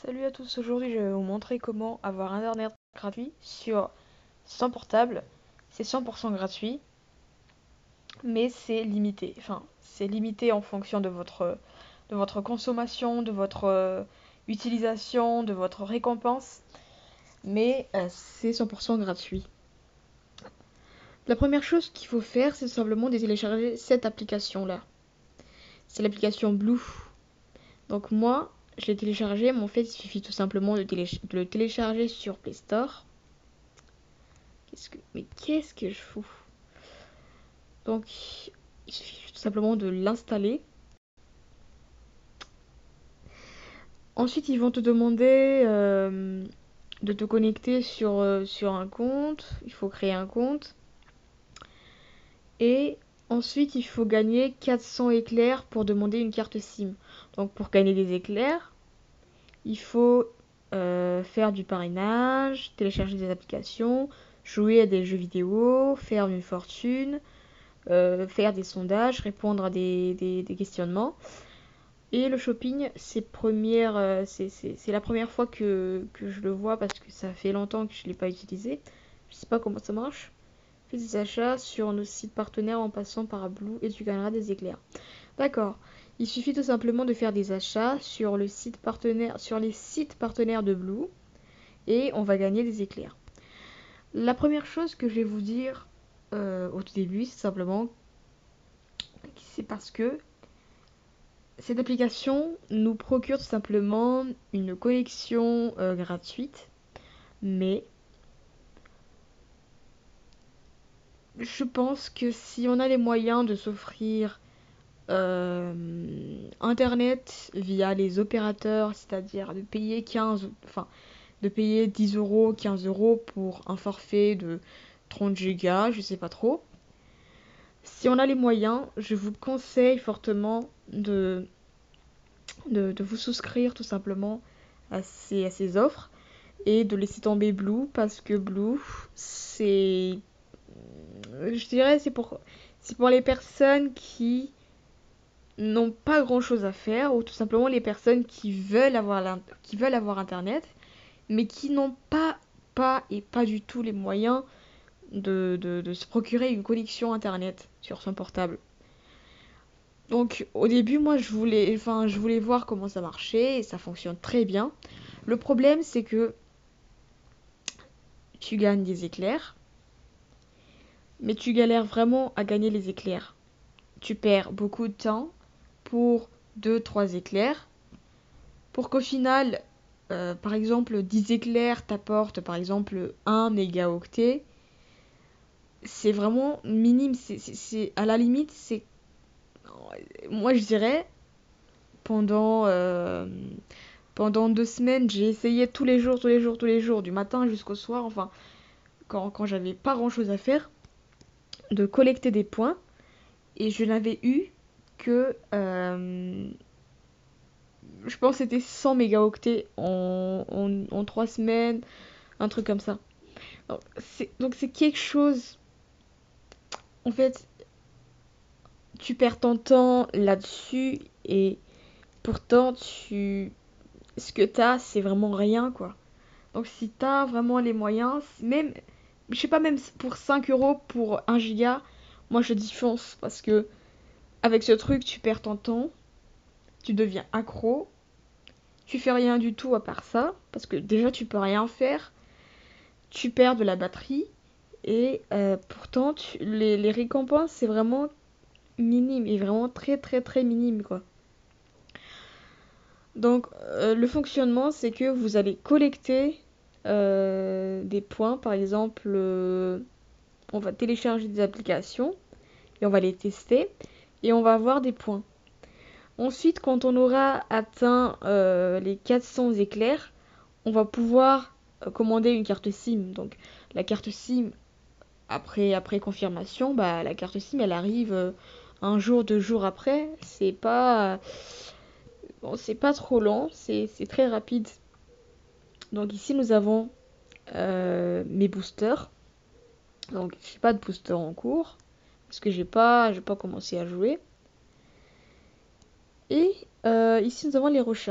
Salut à tous, aujourd'hui je vais vous montrer comment avoir internet gratuit sur son portable. C'est 100% gratuit, mais c'est limité. Enfin, c'est limité en fonction de votre consommation, de votre utilisation, de votre récompense, mais c'est 100% gratuit. La première chose qu'il faut faire, c'est simplement de télécharger cette application-là. C'est l'application Blue. Donc moi, je l'ai téléchargé, mais en fait, il suffit tout simplement de le télécharger sur Play Store. Mais qu'est-ce que je fous? Donc, il suffit tout simplement de l'installer. Ensuite, ils vont te demander de te connecter sur un compte. Il faut créer un compte. Et ensuite, il faut gagner 400 éclairs pour demander une carte SIM. Donc, pour gagner des éclairs, il faut faire du parrainage, télécharger des applications, jouer à des jeux vidéo, faire une fortune, faire des sondages, répondre à des questionnements. Et le shopping, c'est la première fois que je le vois parce que ça fait longtemps que je ne l'ai pas utilisé. Je sais pas comment ça marche. Fais des achats sur nos sites partenaires en passant par Blue et tu gagneras des éclairs. D'accord. Il suffit tout simplement de faire des achats sur les sites partenaires de Blue et on va gagner des éclairs. La première chose que je vais vous dire au tout début, c'est simplement c'est parce que cette application nous procure tout simplement une connexion gratuite, mais je pense que si on a les moyens de s'offrir Internet via les opérateurs, c'est-à-dire de payer 10 euros, 15 euros pour un forfait de 30 gigas, je sais pas trop. Si on a les moyens, je vous conseille fortement de vous souscrire tout simplement à ces offres et de laisser tomber Blue parce que Blue, je dirais, c'est pour les personnes qui n'ont pas grand chose à faire ou tout simplement les personnes qui veulent avoir internet mais qui n'ont pas du tout les moyens de se procurer une connexion internet sur son portable. Donc au début, moi je voulais voir comment ça marchait et ça fonctionne très bien. Le problème c'est que tu gagnes des éclairs, mais tu galères vraiment à gagner les éclairs. Tu perds beaucoup de temps pour deux trois éclairs, pour qu'au final, par exemple, 10 éclairs t'apportent par exemple 1 mégaoctet. C'est vraiment minime, à la limite, moi je dirais, pendant, euh, pendant 2 semaines, j'ai essayé tous les jours, tous les jours, tous les jours, du matin jusqu'au soir, enfin, quand j'avais pas grand chose à faire, de collecter des points, et je n'avais eu que, je pense que c'était 100 mégaoctets en 3 semaines, un truc comme ça. Donc c'est quelque chose, en fait, tu perds ton temps là-dessus, et pourtant, ce que t'as, c'est vraiment rien, quoi. Donc si t'as vraiment les moyens, même, je sais pas, même pour 5 euros pour 1 giga, moi je dis fonce, parce que avec ce truc, tu perds ton temps, tu deviens accro, tu fais rien du tout à part ça, parce que déjà tu peux rien faire, tu perds de la batterie, et pourtant les récompenses c'est vraiment minime, et vraiment très très très minime quoi. Donc le fonctionnement c'est que vous allez collecter des points, par exemple on va télécharger des applications et on va les tester et on va avoir des points. Ensuite, quand on aura atteint les 400 éclairs, on va pouvoir commander une carte SIM. Donc la carte SIM, après confirmation, bah, la carte SIM elle arrive un jour, 2 jours après. C'est pas trop long, c'est très rapide. Donc ici nous avons mes boosters. Donc j'ai pas de booster en cours parce que j'ai pas commencé à jouer. Et ici nous avons les recherches.